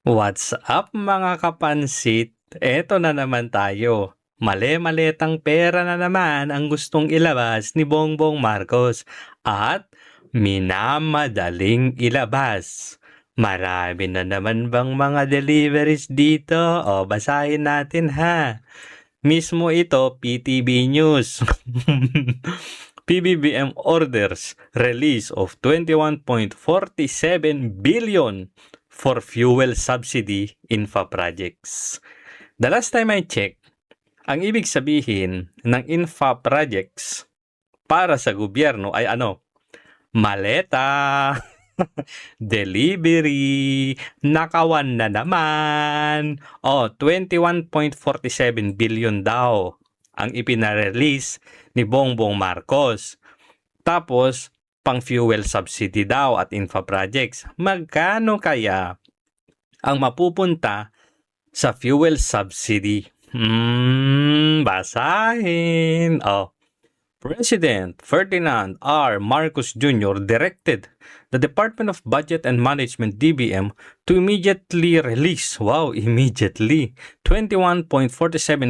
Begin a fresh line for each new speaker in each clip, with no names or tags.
What's up mga kapansit? Eto na naman tayo. Mali-maletang pera na naman ang gustong ilabas ni Bongbong Marcos at minamadaling ilabas. Marami na naman bang mga deliveries dito? O basahin natin ha. Mismo ito, PTV News. PBBM orders release of 21.47 billion for fuel subsidy infra projects. The last time I checked, ang ibig sabihin ng infra projects para sa gobyerno ay ano? Maleta, delivery, nakawan na naman. 21.47 billion daw ang ipinarelease ni Bongbong Marcos. Tapos, pang fuel subsidy daw at infra projects. Magkano kaya ang mapupunta sa fuel subsidy? Basahin. President Ferdinand R. Marcos Jr. directed the Department of Budget and Management DBM to immediately release, 21.47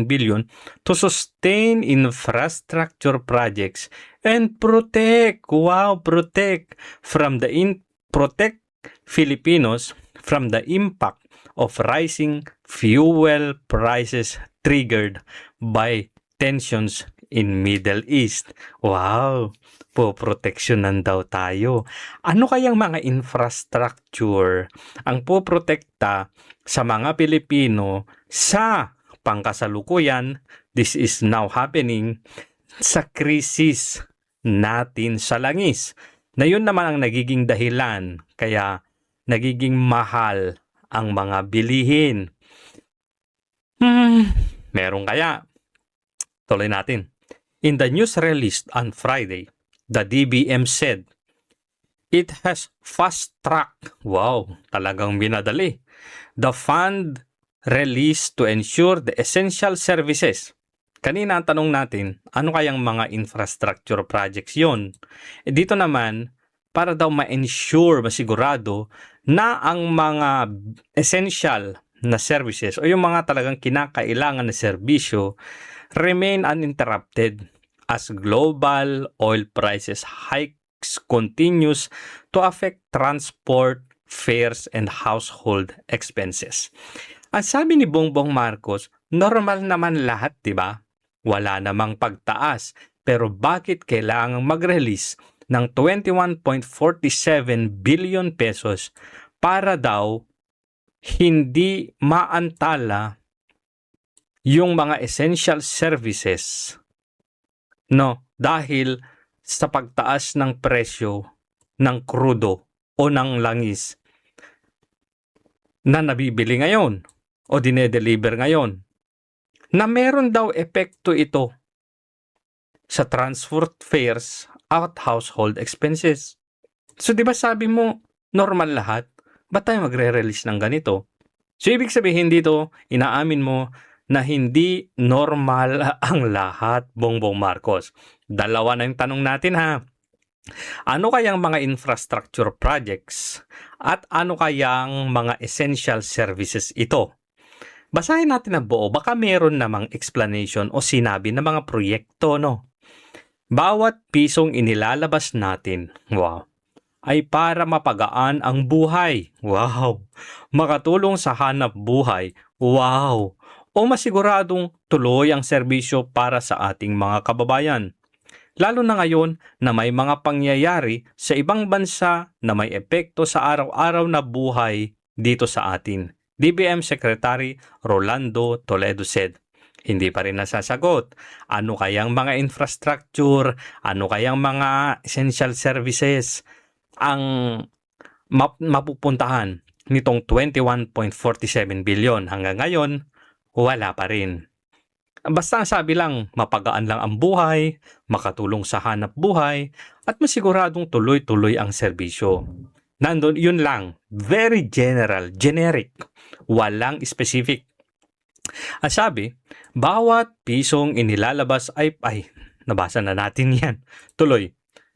billion to sustain infrastructure projects and protect protect Filipinos from the impact of rising fuel prices triggered by tensions in Middle East. Poproteksyonan daw tayo. Ano kayang mga infrastructure ang poprotekta sa mga Pilipino sa pangkasalukuyan? This is now happening sa krisis natin sa langis. Na yun naman ang nagiging dahilan kaya nagiging mahal ang mga bilihin. Meron kaya? Tuloy natin. In the news released on Friday, the DBM said, it has fast-tracked, talagang binadali, the fund released to ensure the essential services. Kanina ang tanong natin, ano kayang mga infrastructure projects yon? Dito naman, para daw ma-ensure, masigurado, na ang mga essential na services o yung mga talagang kinakailangan na serbisyo remain uninterrupted as global oil prices hikes continues to affect transport, fares, and household expenses. Ang sabi ni Bongbong Marcos, normal naman lahat, di ba? Wala namang pagtaas, pero bakit kailangang mag-release ng 21.47 billion pesos para daw hindi maantala yung mga essential services, no, dahil sa pagtaas ng presyo ng krudo o ng langis na nabibili ngayon o dinedeliver ngayon, na meron daw epekto ito sa transport fares at household expenses. So di ba sabi mo normal lahat? Ba't tayo magre-release ng ganito? So ibig sabihin dito, inaamin mo na hindi normal ang lahat, Bongbong Marcos. Dalawa na yung tanong natin ha. Ano kayang mga infrastructure projects at ano kayang mga essential services ito? Basahin natin ang buo, baka meron namang explanation o sinabi ng mga proyekto, no? Bawat pisong inilalabas natin, ay para mapagaan ang buhay. Makatulong sa hanap buhay. O masiguradong tuloy ang serbisyo para sa ating mga kababayan. Lalo na ngayon na may mga pangyayari sa ibang bansa na may epekto sa araw-araw na buhay dito sa atin. DBM Secretary Rolando Toledo said. Hindi pa rin nasasagot. Ano kayang mga infrastructure? Ano kayang mga essential services ang mapupuntahan nitong 21.47 billion? Hanggang ngayon, wala pa rin. Basta ang sabi lang, mapagaan lang ang buhay, makatulong sa hanap buhay, at masiguradong tuloy-tuloy ang serbisyo. Nandun, yun lang. Very general, generic. Walang specific. Ang sabi, bawat pisong inilalabas ay nabasa na natin yan. Tuloy,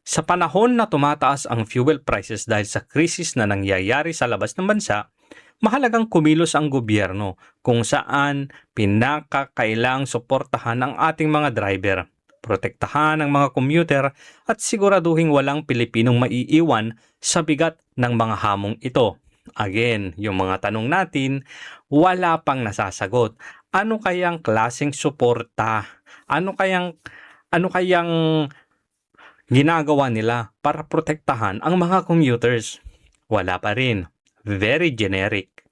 sa panahon na tumataas ang fuel prices dahil sa krisis na nangyayari sa labas ng bansa, mahalagang kumilos ang gobyerno kung saan pinakakailang suportahan ang ating mga driver, protektahan ang mga commuter at siguraduhing walang Pilipinong maiiwan sa bigat ng mga hamong ito. Again, yung mga tanong natin, wala pang nasasagot. Ano kayang klaseng suporta? Ano kayang ginagawa nila para protektahan ang mga commuters? Wala pa rin. Very generic.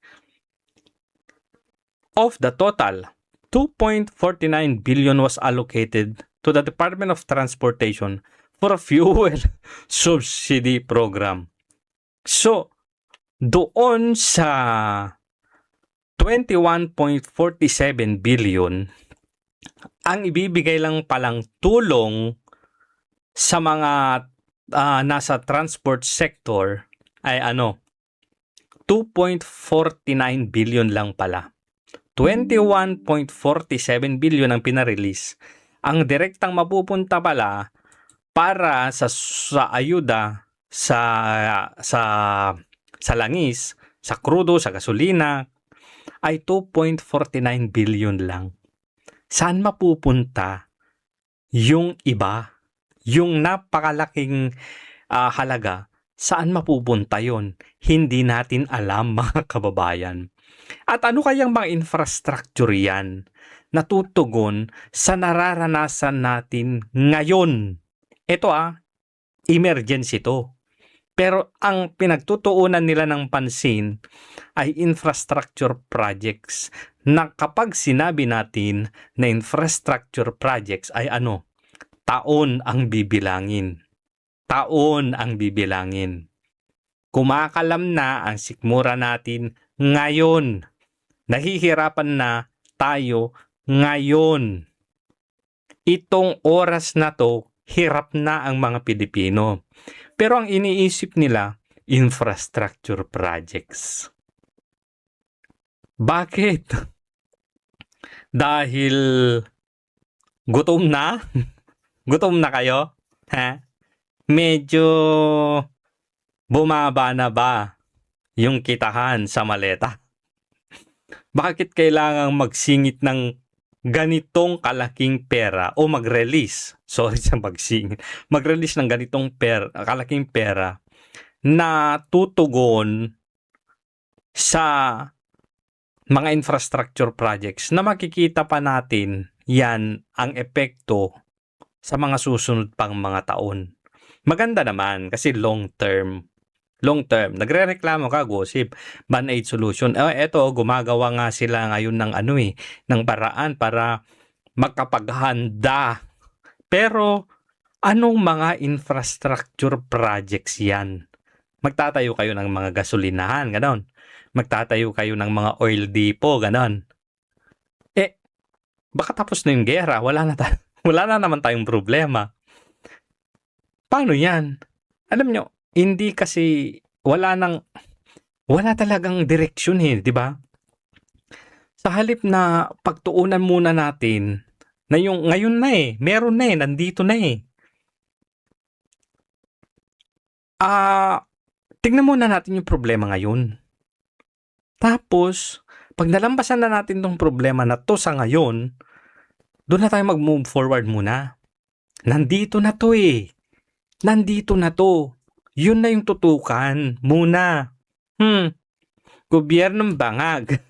Of the total, 2.49 billion was allocated to the Department of Transportation for a fuel subsidy program. So, doon sa 21.47 billion, ang ibibigay lang palang tulong sa mga nasa transport sector ay 2.49 billion lang pala. 21.47 billion ang pinarelease. Ang direktang mapupunta pala para sa ayuda sa langis, sa krudo, sa gasolina ay 2.49 billion lang. Saan mapupunta yung iba? Yung napakalaking halaga, saan mapupunta yon? Hindi natin alam, mga kababayan. At ano kayang mga infrastructure yan na tutugon sa nararanasan natin ngayon? Ito emergency to. Pero ang pinagtutuunan nila ng pansin ay infrastructure projects na kapag sinabi natin na infrastructure projects ay taon ang bibilangin. Taon ang bibilangin. Kumakalam na ang sikmura natin ngayon. Nahihirapan na tayo ngayon. Itong oras na to, hirap na ang mga Pilipino. Pero ang iniisip nila, infrastructure projects. Bakit? Dahil gutom na? Gutom na kayo? Medyo bumaba na ba yung kitahan sa maleta? Bakit kailangang magsingit ng ganitong kalaking pera o mag-release? Sorry sa magsingit. Mag-release ng ganitong kalaking pera na tutugon sa mga infrastructure projects na makikita pa natin yan ang epekto sa mga susunod pang mga taon. Maganda naman kasi long term. Nagrereklamo ka, gossip, Band-Aid solution. Eto, gumagawa nga sila ngayon ng ng paraan para makapaghanda. Pero anong mga infrastructure projects yan? Magtatayo kayo ng mga gasolinahan, ganon. Magtatayo kayo ng mga oil depot, ganon. Baka tapos na yung gera, wala na naman tayong problema. Paano yan? Alam nyo, hindi kasi wala talagang direksyon di ba? Sa halip na pagtuunan muna natin na yung ngayon na meron na nandito na tingnan muna natin yung problema ngayon. Tapos, pag nalampasan na natin tong problema na to sa ngayon, doon na tayo mag-move forward muna. Nandito na to Nandito na to. Yun na yung tutukan muna. Gobyernong bangag.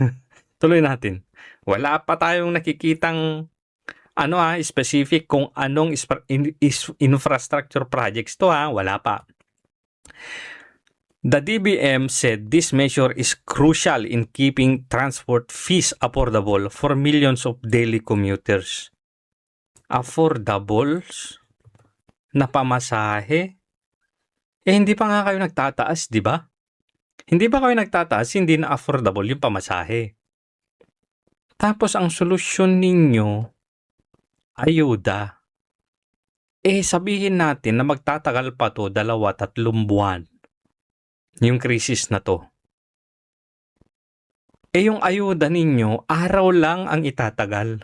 Tuloy natin. Wala pa tayong nakikitang specific kung anong infrastructure projects to wala pa. The DBM said this measure is crucial in keeping transport fees affordable for millions of daily commuters. Affordables na pamasahe? Hindi pa nga kayo nagtataas, di ba? Hindi ba kayo nagtataas, hindi na affordable yung pamasahe. Tapos ang solusyon ninyo, ayuda. Sabihin natin na magtatagal pa to 2-3 buwan. Yung krisis na to. Yung ayuda ninyo, araw lang ang itatagal.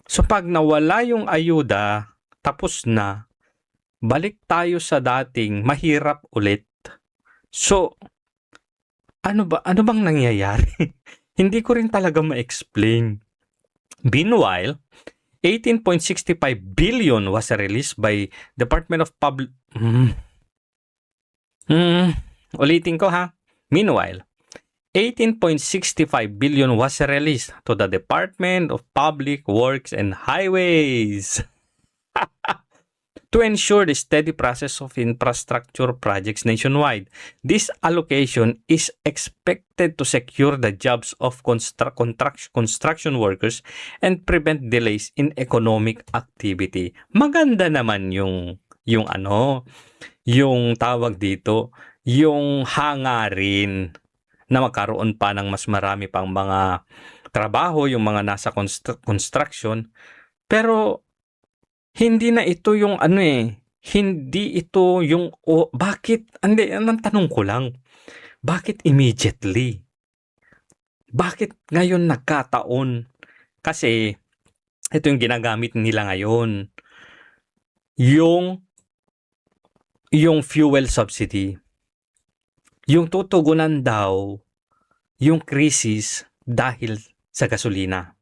So pag nawala yung ayuda, tapos na, balik tayo sa dating mahirap ulit. So, Ano bang nangyayari? Hindi ko rin talaga ma-explain. Meanwhile, 18.65 billion was released by Department of Public... Ulitin ko ha. Meanwhile, 18.65 billion was released to the Department of Public Works and Highways to ensure the steady process of infrastructure projects nationwide. This allocation is expected to secure the jobs of construction workers and prevent delays in economic activity. Maganda naman yung tawag dito, yung hangarin na magkaroon pa ng mas marami pang mga trabaho, yung mga nasa construction. Pero hindi na ito yung hindi ito yung, bakit, ang tanong ko lang, bakit immediately? Bakit ngayon nagkataon? Kasi, ito yung ginagamit nila ngayon. Yung fuel subsidy. Yung tutugunan daw, yung krisis dahil sa gasolina.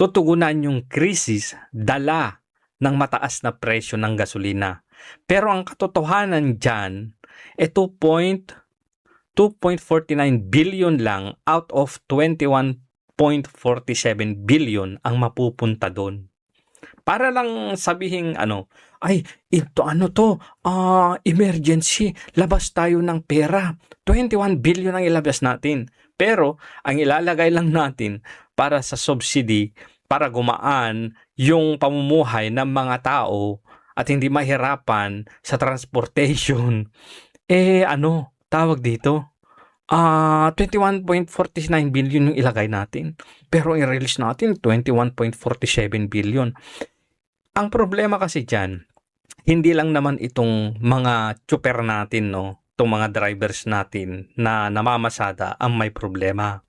Tutugunan yung krisis dala ng mataas na presyo ng gasolina. Pero ang katotohanan dyan, 2.49 billion lang out of 21.47 billion ang mapupunta doon. Para lang sabihin emergency, labas tayo ng pera. 21 billion ang ilabas natin. Pero ang ilalagay lang natin para sa subsidy, para gumaan yung pamumuhay ng mga tao at hindi mahirapan sa transportation, tawag dito, 21.49 billion yung ilagay natin. Pero i-release natin 21.47 billion. Ang problema kasi dyan, hindi lang naman itong mga chopper natin, itong mga drivers natin na namamasada ang may problema.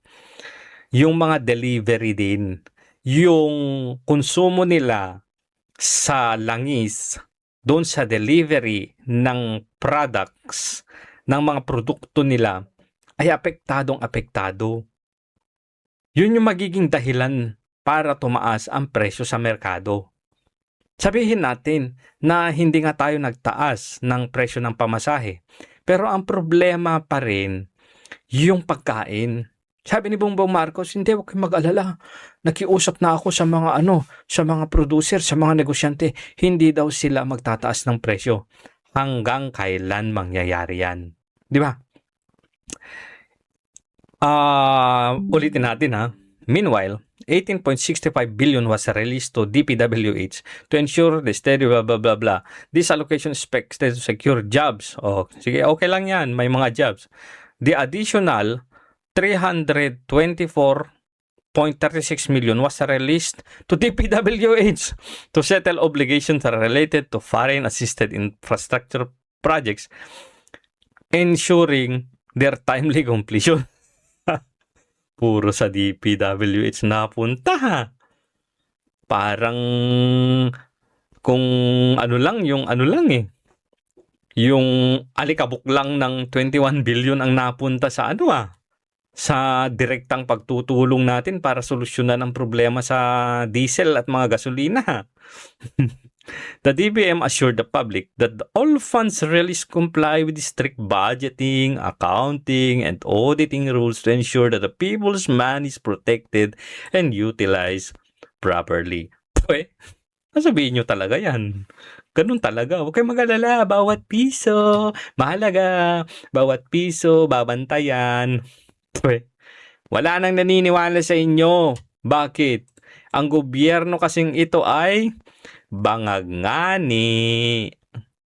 Yung mga delivery din, yung konsumo nila sa langis, doon sa delivery ng products, ng mga produkto nila, ay apektado. Yun yung magiging dahilan para tumaas ang presyo sa merkado. Sabihin natin na hindi nga tayo nagtaas ng presyo ng pamasahe, pero ang problema pa rin yung pagkain. Sabi ni Bongbong Marcos, hindi, huwag kayong mag-alala. Nakiusap na ako sa mga sa mga producer, sa mga negosyante, hindi daw sila magtataas ng presyo. Hanggang kailan mangyayari yan? Di ba? Ulitin natin ha. Meanwhile, 18.65 billion was released to DPWH to ensure the steady blah blah blah blah. This allocation is expected to secure jobs. Sige, okay lang yan, may mga jobs. The additional 324.36 million was released to DPWH to settle obligations related to foreign assisted infrastructure projects, ensuring their timely completion. Puro sa DPWH napunta ha. Parang kung yung alikabok lang ng 21 billion ang napunta sa sa direktang pagtutulong natin para solusyonan ang problema sa diesel at mga gasolina. The DBM assured the public that all funds released comply with strict budgeting, accounting, and auditing rules to ensure that the people's money is protected and utilized properly. Nasabihin nyo talaga yan. Ganun talaga. Huwag kayong mag-alala. Bawat piso, mahalaga. Bawat piso, babantayan. Wala nang naniniwala sa inyo. Bakit? Ang gobyerno kasing ito ay bangag ngani.